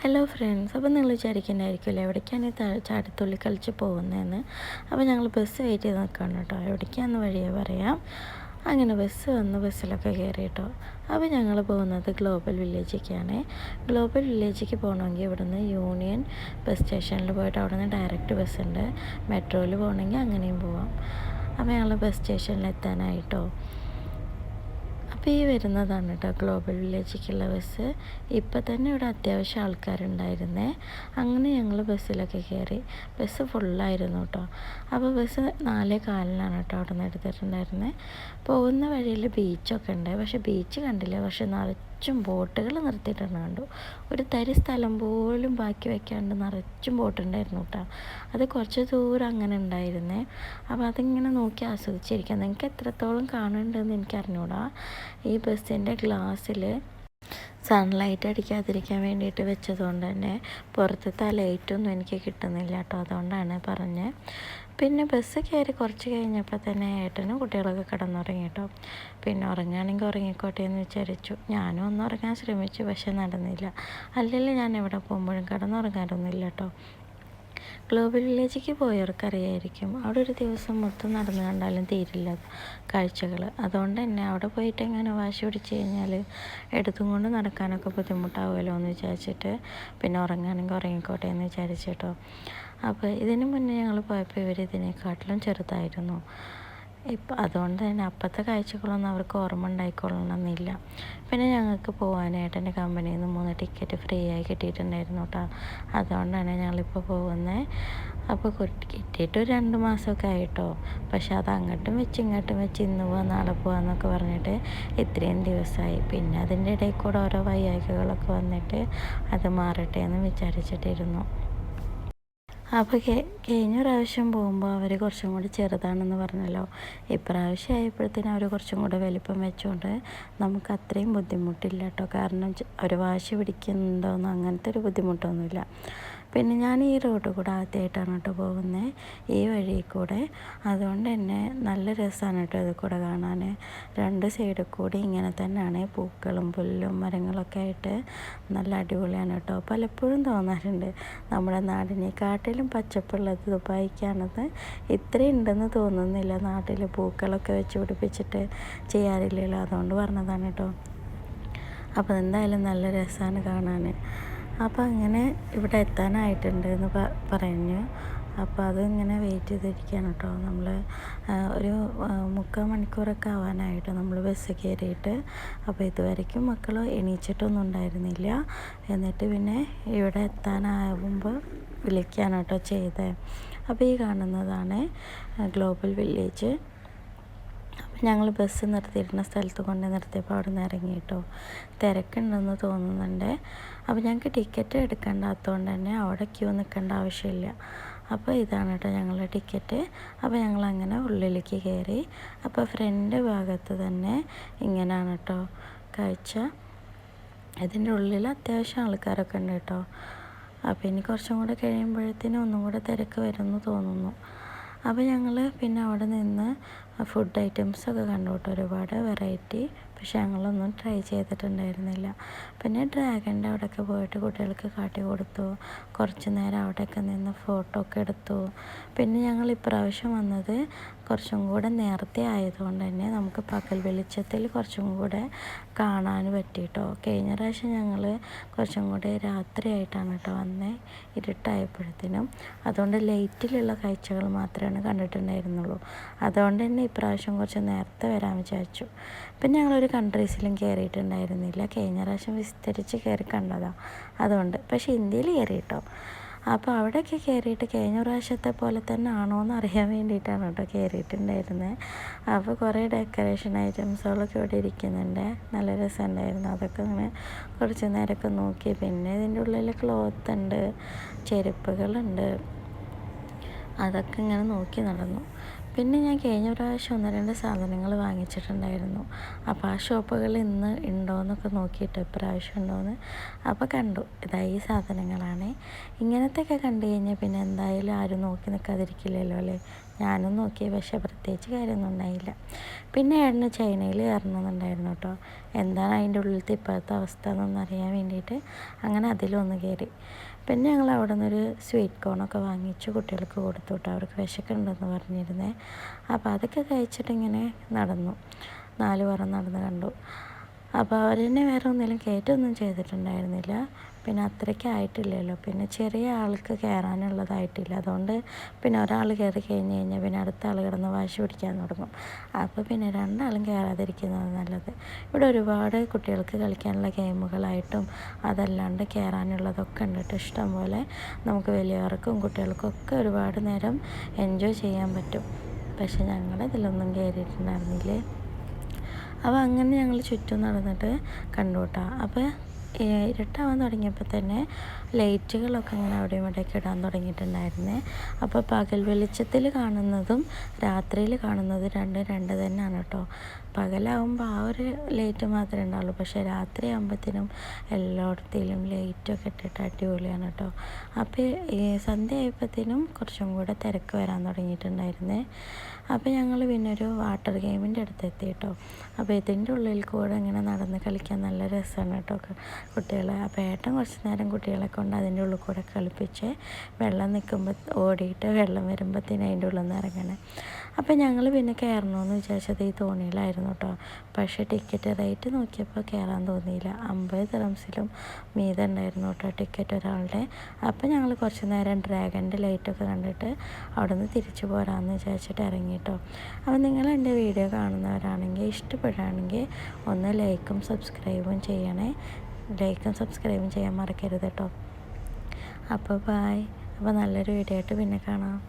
Hello friends, അപ്പോൾ നിങ്ങൾ വിചാരിക്കുന്നുണ്ടായിരിക്കുമല്ലോ എവിടേക്കാണ് ഈ ചാടിത്തുള്ളി കളിച്ച് പോകുന്നതെന്ന്. അപ്പോൾ ഞങ്ങൾ ബസ് വെയിറ്റ് ചെയ്ത് നിൽക്കുകയാണ് കേട്ടോ. എവിടേക്കാന്ന് വഴിയെ പറയാം. അങ്ങനെ ബസ് വന്ന് ബസ്സിലൊക്കെ കയറി കേട്ടോ. അപ്പോൾ ഞങ്ങൾ പോകുന്നത് ഗ്ലോബൽ വില്ലേജിലേക്കാണ്. ഗ്ലോബൽ വില്ലേജിലേക്ക് പോകണമെങ്കിൽ ഇവിടുന്ന് യൂണിയൻ ബസ് സ്റ്റേഷനിൽ പോയിട്ട് അവിടെ നിന്ന് ഡയറക്റ്റ് ബസ് ഉണ്ട്. മെട്രോയിൽ പോകണമെങ്കിൽ അങ്ങനെയും പോവാം. അപ്പോൾ ഞങ്ങൾ ബസ് സ്റ്റേഷനിൽ എത്താനായിട്ടോ. അപ്പോൾ ഈ വരുന്നതാണ് കേട്ടോ ഗ്ലോബൽ വില്ലേജിലേക്കുള്ള ബസ്. ഇപ്പം തന്നെ ഇവിടെ അത്യാവശ്യം ആൾക്കാരുണ്ടായിരുന്നേ. അങ്ങനെ ഞങ്ങൾ ബസ്സിലൊക്കെ കയറി. ബസ് ഫുള്ളായിരുന്നു കേട്ടോ. അപ്പോൾ ബസ് 4:15 കേട്ടോ അവിടെ നിന്ന് എടുത്തിട്ടുണ്ടായിരുന്നത്. പോകുന്ന വഴിയിൽ ബീച്ചൊക്കെ ഉണ്ട്. പക്ഷേ ബീച്ച് കണ്ടില്ല. പക്ഷെ നിറച്ചും ബോട്ടുകൾ നിർത്തിയിട്ടുണ്ട് കണ്ടു. ഒരു തരി സ്ഥലം പോലും ബാക്കി വയ്ക്കാണ്ട് നിറച്ചും ബോട്ടുണ്ടായിരുന്നു കേട്ടോ. അത് കുറച്ച് ദൂരം അങ്ങനെ ഉണ്ടായിരുന്നേ. അപ്പോൾ അതിങ്ങനെ നോക്കി ആസ്വദിച്ചിരിക്കാം. നിങ്ങൾക്ക് എത്രത്തോളം കാണുന്നുണ്ടെന്ന് എനിക്ക് അറിഞ്ഞൂടാ. ഈ ബസ്സിൻ്റെ ഗ്ലാസ്സിൽ സൺലൈറ്റ് അടിക്കാതിരിക്കാൻ വേണ്ടിയിട്ട് വെച്ചതുകൊണ്ട് തന്നെ പുറത്തത്തെ ആ ലൈറ്റൊന്നും എനിക്ക് കിട്ടുന്നില്ല കേട്ടോ. അതുകൊണ്ടാണ് പറഞ്ഞത്. പിന്നെ ബസ് കയറി കുറച്ച് കഴിഞ്ഞപ്പോൾ തന്നെ ഏട്ടനും കുട്ടികളൊക്കെ കിടന്നുറങ്ങി കേട്ടോ. പിന്നെ ഉറങ്ങുകയാണെങ്കിൽ ഉറങ്ങിക്കോട്ടെ എന്ന് വിചാരിച്ചു. ഞാനും ഒന്ന് ഉറങ്ങാൻ ശ്രമിച്ചു, പക്ഷെ നടന്നില്ല. അല്ലെങ്കിൽ ഞാൻ എവിടെ പോകുമ്പോഴും കിടന്നുറങ്ങാറൊന്നുമില്ല കേട്ടോ. ഗ്ലോബൽ വില്ലേജിലേക്ക് പോയവർക്കറിയായിരിക്കും, അവിടെ ഒരു ദിവസം മൊത്തം നടന്നു കണ്ടാലും തീരില്ല കാഴ്ചകൾ. അതുകൊണ്ട് തന്നെ അവിടെ പോയിട്ട് എങ്ങനെ വാശി പിടിച്ച് കഴിഞ്ഞാൽ എടുത്തും കൊണ്ട് നടക്കാനൊക്കെ ബുദ്ധിമുട്ടാവുമല്ലോ എന്ന് വിചാരിച്ചിട്ട് പിന്നെ ഉറങ്ങുകയാണെങ്കിൽ ഉറങ്ങിക്കോട്ടെ എന്ന് വിചാരിച്ചിട്ടോ. അപ്പോൾ ഇതിന് മുന്നേ ഞങ്ങൾ പോയപ്പോൾ ഇവർ ഇതിനെക്കാട്ടിലും ചെറുതായിരുന്നു. ഇപ്പം അതുകൊണ്ട് തന്നെ അപ്പോഴത്തെ കാഴ്ചകളൊന്നും അവർക്ക് ഓർമ്മ ഉണ്ടായിക്കൊള്ളണമെന്നില്ല. പിന്നെ ഞങ്ങൾക്ക് പോകാനായിട്ട് എൻ്റെ കമ്പനിയിൽ നിന്ന് 3 ടിക്കറ്റ് ഫ്രീ ആയി കിട്ടിയിട്ടുണ്ടായിരുന്നു കേട്ടോ. അതുകൊണ്ടാണ് ഞങ്ങളിപ്പോൾ പോകുന്നത്. അപ്പോൾ കിട്ടിയിട്ട് ഒരു 2 മാസമൊക്കെ ആയിട്ടോ. പക്ഷെ അത് അങ്ങോട്ടും വെച്ച് ഇങ്ങോട്ടും വെച്ച് ഇന്ന് പോവാം നാളെ പോവാന്നൊക്കെ പറഞ്ഞിട്ട് ഇത്രയും ദിവസമായി. പിന്നെ അതിൻ്റെ ഇടയിൽ കൂടെ ഓരോ വയ്യായ്കകളൊക്കെ വന്നിട്ട് അത് മാറട്ടെ എന്ന് വിചാരിച്ചിട്ടിരുന്നു. അപ്പോൾ കഴിഞ്ഞ പ്രാവശ്യം പോകുമ്പോൾ അവർ കുറച്ചും കൂടി ചെറുതാണെന്ന് പറഞ്ഞല്ലോ. ഇപ്രാവശ്യം ആയപ്പോഴത്തേനും അവർ കുറച്ചും കൂടെ വലിപ്പം വെച്ചുകൊണ്ട് നമുക്ക് അത്രയും ബുദ്ധിമുട്ടില്ല കേട്ടോ. കാരണം ഒരു വാശി പിടിക്കുന്നുണ്ടോയെന്നോ അങ്ങനത്തെ ഒരു ബുദ്ധിമുട്ടൊന്നുമില്ല. പിന്നെ ഞാൻ ഈ റോഡ് കൂടെ ആദ്യമായിട്ടാണ് കേട്ടോ പോകുന്നത്, ഈ വഴി കൂടെ. അതുകൊണ്ട് തന്നെ നല്ല രസമാണ് കേട്ടോ ഇത് കൂടെ കാണാൻ. 2 സൈഡിൽ കൂടി ഇങ്ങനെ തന്നെയാണ് പൂക്കളും പുല്ലും മരങ്ങളൊക്കെ ആയിട്ട് നല്ല അടിപൊളിയാണ് കേട്ടോ. പലപ്പോഴും തോന്നാറുണ്ട് നമ്മുടെ നാടിനെക്കാട്ടിലും പച്ചപ്പുള്ളത് ദുബായിക്കാണത്. ഇത്രയും ഉണ്ടെന്ന് തോന്നുന്നില്ല. നാട്ടിൽ പൂക്കളൊക്കെ വെച്ച് പിടിപ്പിച്ചിട്ട് ചെയ്യാറില്ലല്ലോ. അതുകൊണ്ട് പറഞ്ഞതാണ് കേട്ടോ. അപ്പോൾ എന്തായാലും നല്ല രസമാണ് കാണാൻ. അപ്പോൾ അങ്ങനെ ഇവിടെ എത്താനായിട്ടുണ്ട് എന്ന് പറഞ്ഞു. അപ്പോൾ അതിങ്ങനെ വെയിറ്റ് ചെയ്തിരിക്കുകയാണ് കേട്ടോ. നമ്മൾ ഒരു 3/4 മണിക്കൂറൊക്കെ ആവാനായിട്ട് നമ്മൾ ബസ് കയറിയിട്ട്. അപ്പോൾ ഇതുവരെയ്ക്കും മക്കൾ എണീച്ചിട്ടൊന്നും ഉണ്ടായിരുന്നില്ല. എന്നിട്ട് പിന്നെ ഇവിടെ എത്താനാവുമ്പോൾ വിളിക്കുകയാണ് കേട്ടോ ചെയ്തത്. അപ്പോൾ ഈ കാണുന്നതാണ് ഗ്ലോബൽ വില്ലേജ്. ഞങ്ങൾ ബസ് നിർത്തിയിരുന്ന സ്ഥലത്ത് കൊണ്ട് നിർത്തിയപ്പോൾ അവിടെ നിന്ന് ഇറങ്ങി കേട്ടോ. തിരക്കുണ്ടെന്ന് തോന്നുന്നുണ്ട്. അപ്പോൾ ഞങ്ങൾക്ക് ടിക്കറ്റ് എടുക്കേണ്ടാത്തതുകൊണ്ട് തന്നെ അവിടെ ക്യൂ നിൽക്കേണ്ട ആവശ്യമില്ല. അപ്പോൾ ഇതാണ് കേട്ടോ ഞങ്ങളുടെ ടിക്കറ്റ്. അപ്പോൾ ഞങ്ങളങ്ങനെ ഉള്ളിലേക്ക് കയറി. അപ്പോൾ ഫ്രണ്ട് ഭാഗത്ത് തന്നെ ഇങ്ങനെയാണ് കേട്ടോ കാഴ്ച. ഇതിൻ്റെ ഉള്ളിൽ അത്യാവശ്യം ആൾക്കാരൊക്കെ ഉണ്ട് കേട്ടോ. അപ്പോൾ ഇനി കുറച്ചും കൂടെ കഴിയുമ്പോഴത്തേനും ഒന്നും കൂടെ തിരക്ക് വരുമെന്ന് തോന്നുന്നു. അപ്പോൾ ഞങ്ങൾ പിന്നെ അവിടെ നിന്ന് ഫുഡ് ഐറ്റംസൊക്കെ കണ്ടു കേട്ടോ. ഒരുപാട് വെറൈറ്റി. പക്ഷെ ഞങ്ങളൊന്നും ട്രൈ ചെയ്തിട്ടുണ്ടായിരുന്നില്ല. പിന്നെ ഡ്രാഗൻ്റെ അവിടെയൊക്കെ പോയിട്ട് കുട്ടികൾക്ക് കാട്ടി കൊടുത്തു. കുറച്ച് നേരം അവിടെയൊക്കെ നിന്ന് ഫോട്ടോ ഒക്കെ എടുത്തു. പിന്നെ ഞങ്ങൾ ഇപ്രാവശ്യം വന്നത് കുറച്ചും കൂടെ നേരത്തെ ആയതുകൊണ്ട് തന്നെ നമുക്ക് പകൽ വെളിച്ചത്തിൽ കുറച്ചും കൂടെ കാണാൻ പറ്റിയിട്ടോ. കഴിഞ്ഞ പ്രാവശ്യം ഞങ്ങൾ കുറച്ചും കൂടെ രാത്രിയായിട്ടാണ് കേട്ടോ വന്നത്, ഇരുട്ടായപ്പോഴത്തേനും. അതുകൊണ്ട് ലൈറ്റിലുള്ള കാഴ്ചകൾ മാത്രമാണ് കണ്ടിട്ടുണ്ടായിരുന്നുള്ളൂ. അതുകൊണ്ട് തന്നെ ഇപ്രാവശ്യം കുറച്ച് നേരത്തെ വരാൻ വിചാരിച്ചു. പിന്നെ ഞങ്ങളൊരു കൺട്രീസിലും കയറിയിട്ടുണ്ടായിരുന്നില്ല. കഴിഞ്ഞ പ്രാവശ്യം വിസ്തരിച്ച് കയറി കണ്ടതാണ് അതുകൊണ്ട്. പക്ഷേ ഇന്ത്യയിൽ കയറി കേട്ടോ. അപ്പോൾ അവിടെയൊക്കെ കയറിയിട്ട് കഴിഞ്ഞ പ്രാവശ്യത്തെ പോലെ തന്നെ ആണോ എന്ന് അറിയാൻ വേണ്ടിയിട്ടാണ് കേട്ടോ കയറിയിട്ടുണ്ടായിരുന്നത്. അപ്പോൾ കുറേ ഡെക്കറേഷൻ ഐറ്റംസുകളൊക്കെ ഇവിടെ ഇരിക്കുന്നുണ്ട്. നല്ല രസമുണ്ടായിരുന്നു. അതൊക്കെ ഇങ്ങനെ കുറച്ച് നേരമൊക്കെ നോക്കി. പിന്നെ ഇതിൻ്റെ ഉള്ളിൽ ക്ലോത്ത് ഉണ്ട്, ചെരുപ്പുകളുണ്ട്. അതൊക്കെ ഇങ്ങനെ നോക്കി നടന്നു. പിന്നെ ഞാൻ കഴിഞ്ഞ പ്രാവശ്യം 1-2 സാധനങ്ങൾ വാങ്ങിച്ചിട്ടുണ്ടായിരുന്നു. അപ്പോൾ ആ ഷോപ്പുകൾ ഇന്ന് ഉണ്ടോ എന്നൊക്കെ നോക്കിയിട്ട് ഇപ്രാവശ്യം ഉണ്ടോയെന്ന് അപ്പോൾ കണ്ടു. ഇതാ ഈ സാധനങ്ങളാണ്. ഇങ്ങനത്തെയൊക്കെ കണ്ടു കഴിഞ്ഞാൽ പിന്നെ എന്തായാലും ആരും നോക്കി നിൽക്കാതിരിക്കില്ലല്ലോ അല്ലേ. ഞാനും നോക്കി, പക്ഷേ പ്രത്യേകിച്ച് കാര്യമൊന്നും ഉണ്ടായില്ല. പിന്നെ ഏട്ടന് ചൈനയിൽ കയറണമെന്നുണ്ടായിരുന്നു കേട്ടോ. എന്താണ് അതിൻ്റെ ഉള്ളിലത്തെ ഇപ്പോഴത്തെ അവസ്ഥ എന്നൊന്ന് അറിയാൻ വേണ്ടിയിട്ട് അങ്ങനെ അതിലൊന്ന് കയറി. പിന്നെ ഞങ്ങൾ അവിടെ നിന്നൊരു സ്വീറ്റ് കോണൊക്കെ വാങ്ങിച്ചു കുട്ടികൾക്ക് കൊടുത്തു കേട്ടോ. അവർക്ക് വിശക്കുന്നുണ്ടെന്ന് പറഞ്ഞിരുന്നേ. അപ്പോൾ അതൊക്കെ കഴിച്ചിട്ടിങ്ങനെ നടന്നു, 4 പുറം നടന്ന് കണ്ടു. അപ്പോൾ അവർ തന്നെ വേറെ ഒന്നിലും കയറ്റമൊന്നും ചെയ്തിട്ടുണ്ടായിരുന്നില്ല. പിന്നെ അത്രയ്ക്ക് ആയിട്ടില്ലല്ലോ, പിന്നെ ചെറിയ ആൾക്ക് കയറാനുള്ളതായിട്ടില്ല. അതുകൊണ്ട് പിന്നെ ഒരാൾ കയറി കഴിഞ്ഞ് കഴിഞ്ഞാൽ പിന്നെ അടുത്ത ആൾ കിടന്ന് വാശി പിടിക്കാൻ തുടങ്ങും. അപ്പോൾ പിന്നെ 2 ആളും കയറാതിരിക്കുന്നത് നല്ലത്. ഇവിടെ ഒരുപാട് കുട്ടികൾക്ക് കളിക്കാനുള്ള ഗെയിമുകളായിട്ടും അതല്ലാണ്ട് കയറാനുള്ളതൊക്കെ ഉണ്ട് കേട്ടോ. ഇഷ്ടം പോലെ നമുക്ക് വലിയവർക്കും കുട്ടികൾക്കും ഒക്കെ ഒരുപാട് നേരം എൻജോയ് ചെയ്യാൻ പറ്റും. പക്ഷെ ഞങ്ങളിതിലൊന്നും കയറിയിട്ടുണ്ടായിരുന്നില്ലേ. അപ്പോൾ അങ്ങനെ ഞങ്ങൾ ചുറ്റും നടന്നിട്ട് കണ്ടു കേട്ടോ. അപ്പോൾ ഇരുട്ടാവാൻ തുടങ്ങിയപ്പോൾ തന്നെ ലൈറ്റുകളൊക്കെ ഇങ്ങനെ അവിടെയും ഇവിടെയൊക്കെ ഇടാൻ തുടങ്ങിയിട്ടുണ്ടായിരുന്നേ. അപ്പോൾ പകൽ വെളിച്ചത്തിൽ കാണുന്നതും രാത്രിയിൽ കാണുന്നതും രണ്ട് തന്നെയാണ് കേട്ടോ. പകലാവുമ്പോൾ ആ ഒരു ലൈറ്റ് മാത്രമേ ഉണ്ടാവുള്ളൂ, പക്ഷേ രാത്രി ആകുമ്പോഴത്തേനും എല്ലായിടത്തിലും ലൈറ്റൊക്കെ ഇട്ടിട്ട് അടിപൊളിയാണ് കേട്ടോ. അപ്പോൾ ഈ സന്ധ്യ ആയപ്പോഴത്തേനും കുറച്ചും കൂടെ തിരക്ക് വരാൻ തുടങ്ങിയിട്ടുണ്ടായിരുന്നേ. അപ്പോൾ ഞങ്ങൾ പിന്നെ ഒരു വാട്ടർ ഗെയിമിൻ്റെ അടുത്തെത്തി കേട്ടോ. അപ്പോൾ ഇതിൻ്റെ ഉള്ളിൽ കൂടെ ഇങ്ങനെ നടന്ന് കളിക്കാൻ നല്ല രസമാണ് കേട്ടോ കുട്ടികളെ. അപ്പോൾ ഏട്ടൻ കുറച്ച് നേരം കുട്ടികളെ കൊണ്ട് അതിൻ്റെ ഉള്ളിൽ കൂടെ കളിപ്പിച്ച് വെള്ളം നിൽക്കുമ്പോൾ ഓടിയിട്ട് വെള്ളം വരുമ്പോഴത്തേനും അതിൻ്റെ ഉള്ളിൽ നിന്ന് ഇറങ്ങണേ. അപ്പോൾ ഞങ്ങൾ പിന്നെ കയറണമെന്ന് വിചാരിച്ചത് ഈ തോണിയിലായിരുന്നു കേട്ടോ. പക്ഷേ ടിക്കറ്റ് റേറ്റ് നോക്കിയപ്പോൾ കയറാൻ തോന്നിയില്ല. 50 ദിറംസിലും മീതെ ഉണ്ടായിരുന്നു കേട്ടോ ടിക്കറ്റ് ഒരാളുടെ. അപ്പോൾ ഞങ്ങൾ കുറച്ച് നേരം ഡ്രാഗൻ്റെ ലൈറ്റൊക്കെ കണ്ടിട്ട് അവിടെ നിന്ന് തിരിച്ചു പോരാമെന്ന് വിചാരിച്ചിട്ട് ഇറങ്ങി കേട്ടോ. അപ്പോൾ നിങ്ങൾ എൻ്റെ വീഡിയോ കാണുന്നവരാണെങ്കിൽ ഇഷ്ടപ്പെടുകയാണെങ്കിൽ ഒന്ന് ലൈക്കും സബ്സ്ക്രൈബും ചെയ്യണേ. ലൈക്കും സബ്സ്ക്രൈബും ചെയ്യാൻ മറക്കരുത് കേട്ടോ. അപ്പോൾ ബായ്. അപ്പോൾ നല്ലൊരു വീഡിയോ ആയിട്ട് പിന്നെ കാണാം.